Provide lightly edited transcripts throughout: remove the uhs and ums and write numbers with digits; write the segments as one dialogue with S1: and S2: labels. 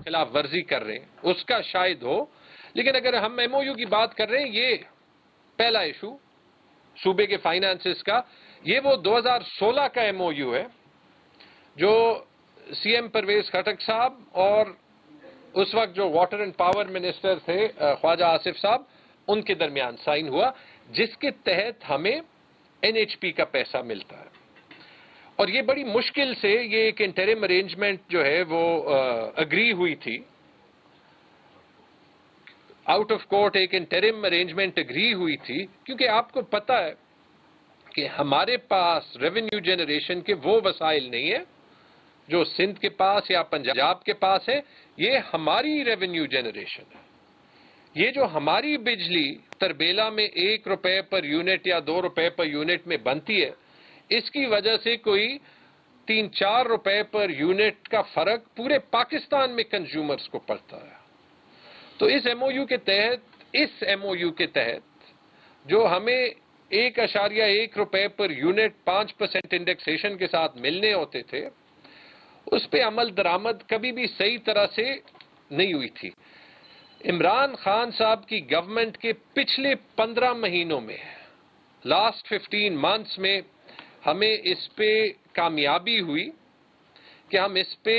S1: خلاف ورزی کر رہے ہیں اس کا شاید ہو، لیکن اگر ہم ایم او یو کی بات کر رہے ہیں، یہ پہلا ایشو صوبے کے فائنانسز کا، یہ وہ 2016 کا ایم او یو ہے جو سی ایم پرویز خٹک صاحب اور اس وقت جو واٹر اینڈ پاور منسٹر تھے خواجہ آصف صاحب، ان کے درمیان سائن ہوا، جس کے تحت ہمیں این ایچ پی کا پیسہ ملتا ہے۔ اور یہ بڑی مشکل سے یہ ایک انٹرم ارینجمنٹ جو ہے وہ اگری ہوئی تھی، آؤٹ آف کورٹ ایک انٹرم ارینجمنٹ اگری ہوئی تھی، کیونکہ آپ کو پتہ ہے کہ ہمارے پاس ریونیو جنریشن کے وہ وسائل نہیں ہیں جو سندھ کے پاس یا پنجاب کے پاس ہے، یہ ہماری ریونیو جنریشن ہے۔ یہ جو ہماری بجلی تربیلا میں 1 روپے پر یونٹ یا 2 روپے پر یونٹ میں بنتی ہے، اس کی وجہ سے کوئی 3-4 روپے پر یونٹ کا فرق پورے پاکستان میں کنزیومرز کو پڑتا ہے۔ تو اس ایم او یو کے تحت جو ہمیں 1.1 روپے پر یونٹ 5% انڈیکسیشن کے ساتھ ملنے ہوتے تھے، اس پہ عمل درآمد کبھی بھی صحیح طرح سے نہیں ہوئی تھی۔ عمران خان صاحب کی گورنمنٹ کے پچھلے 15 مہینوں میں، لاسٹ 15 منتھس میں، ہمیں اس پہ کامیابی ہوئی کہ ہم اس پہ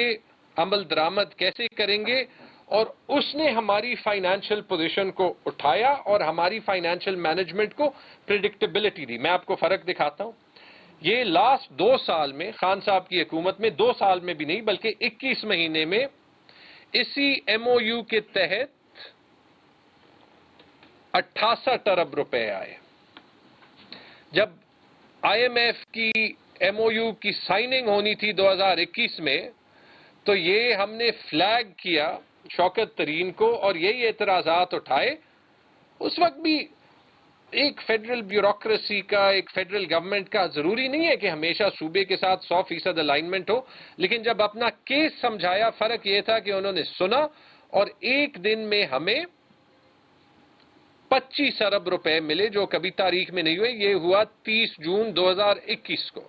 S1: عمل درآمد کیسے کریں گے، اور اس نے ہماری فائنینشیل پوزیشن کو اٹھایا اور ہماری فائنینشیل مینجمنٹ کو پریڈکٹیبلٹی دی۔ میں آپ کو فرق دکھاتا ہوں، یہ لاسٹ 2 سال میں خان صاحب کی حکومت میں، 2 سال میں بھی نہیں بلکہ 21 مہینے میں، اسی ایم او یو کے تحت 68 ارب روپے آئے۔ جب آئی ایم ایف کی ایم او یو کی سائننگ ہونی تھی 2021 میں، تو یہ ہم نے فلیگ کیا شوکت ترین کو اور یہی اعتراضات اٹھائے۔ اس وقت بھی ایک فیڈرل بیوروکریسی کا، ایک فیڈرل گورنمنٹ کا ضروری نہیں ہے کہ ہمیشہ صوبے کے ساتھ 100% الائنمنٹ ہو، لیکن جب اپنا کیس سمجھایا، فرق یہ تھا کہ انہوں نے سنا اور ایک دن میں ہمیں 25 ارب روپے ملے، جو کبھی تاریخ میں نہیں ہوئے۔ یہ ہوا 30 جون 2021 کو۔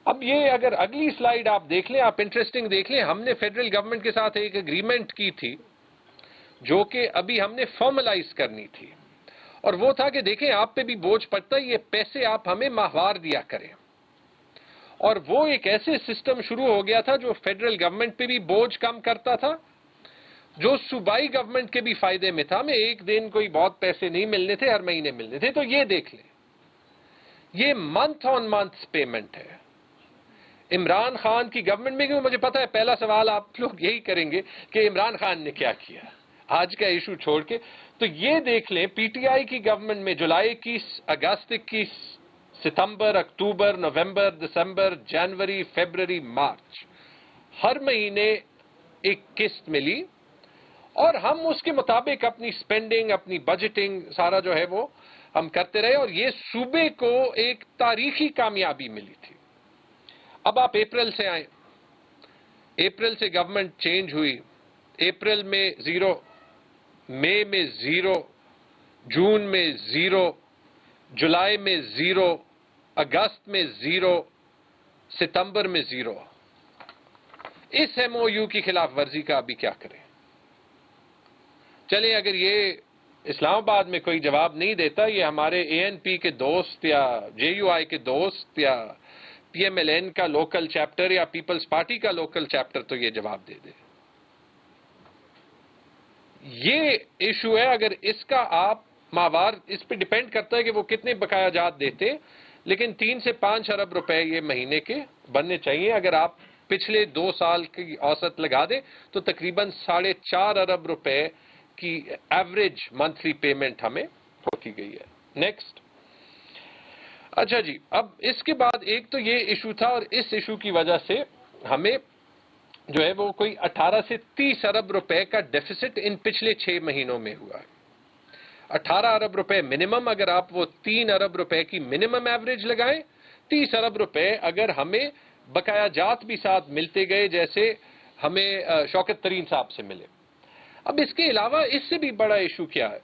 S1: اب یہ اگر اگلی سلائیڈ آپ دیکھ لیں، آپ انٹرسٹنگ دیکھ لیں، ہم نے فیڈرل گورنمنٹ کے ساتھ ایک اگریمنٹ کی تھی جو کہ ابھی ہم نے فارملائز کرنی تھی، اور وہ تھا کہ دیکھیں آپ پہ بھی بوجھ پڑتا ہے، یہ پیسے آپ ہمیں ماہوار دیا کریں۔ اور وہ ایک ایسے سسٹم شروع ہو گیا تھا جو فیڈرل گورنمنٹ پہ بھی بوجھ کم کرتا تھا، جو صوبائی گورنمنٹ کے بھی فائدے میں تھا۔ ہمیں ایک دن کوئی بہت پیسے نہیں ملنے تھے، ہر مہینے ملنے تھے۔ تو یہ دیکھ لیں، یہ منتھ آن منتھ پیمنٹ ہے۔ عمران خان کی گورنمنٹ میں، کیوں مجھے پتا ہے پہلا سوال آپ لوگ یہی کریں گے کہ عمران خان نے کیا کیا آج کا ایشو چھوڑ کے، تو یہ دیکھ لیں پی ٹی آئی کی گورنمنٹ میں جولائی 21، اگست 21، ستمبر، اکتوبر، نومبر، دسمبر، جنوری، فیبرری، مارچ، ہر مہینے ایک قسط ملی، اور ہم اس کے مطابق اپنی سپینڈنگ، اپنی بجٹنگ سارا جو ہے وہ ہم کرتے رہے، اور یہ صوبے کو ایک تاریخی کامیابی ملی تھی۔ اب آپ اپریل سے آئیں، اپریل سے گورنمنٹ چینج ہوئی، اپریل میں 0، مئی میں 0، جون میں 0، جولائی میں 0، اگست میں 0، ستمبر میں 0۔ اس ایم او یو کی خلاف ورزی کا ابھی کیا کریں؟ چلیں، اگر یہ اسلام آباد میں کوئی جواب نہیں دیتا، یہ ہمارے اے این پی کے دوست یا جے یو آئی کے دوست یا پی ایم ایل این کا لوکل چیپٹر یا پیپلز پارٹی کا لوکل چیپٹر تو یہ جواب دے دے۔ یہ ایشو ہے، اگر اس کا آپ ماہوار، اس پہ ڈیپینڈ کرتا ہے کہ وہ کتنے بقایا جات دیتے، لیکن 3 سے 5 ارب روپے یہ مہینے کے بننے چاہیے۔ اگر آپ پچھلے 2 سال کی اوسط لگا دیں تو تقریباً 4.5 ارب روپے کی ایوریج منتھلی پیمنٹ ہمیں ہوتی گئی ہے۔ نیکسٹ۔ اچھا جی، اب اس کے بعد ایک تو یہ ایشو تھا، اور اس ایشو کی وجہ سے ہمیں جو ہے وہ کوئی 18 سے 30 ارب روپے کا ڈیفیسٹ ان پچھلے 6 مہینوں میں ہوا ہے۔ 18 ارب روپے منیمم، اگر آپ وہ 3 ارب روپے کی منیمم ایوریج لگائیں، 30 ارب روپے اگر ہمیں بقایا جات بھی ساتھ ملتے گئے، جیسے ہمیں شوکت ترین صاحب سے ملے۔ اب اس کے علاوہ اس سے بھی بڑا ایشو کیا ہے؟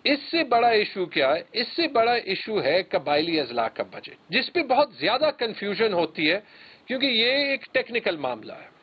S1: اس سے بڑا ایشو کیا ہے؟ اس سے بڑا ایشو ہے قبائلی اضلاع کا بجٹ، جس پہ بہت زیادہ کنفیوژن ہوتی ہے کیونکہ یہ ایک ٹیکنیکل معاملہ ہے.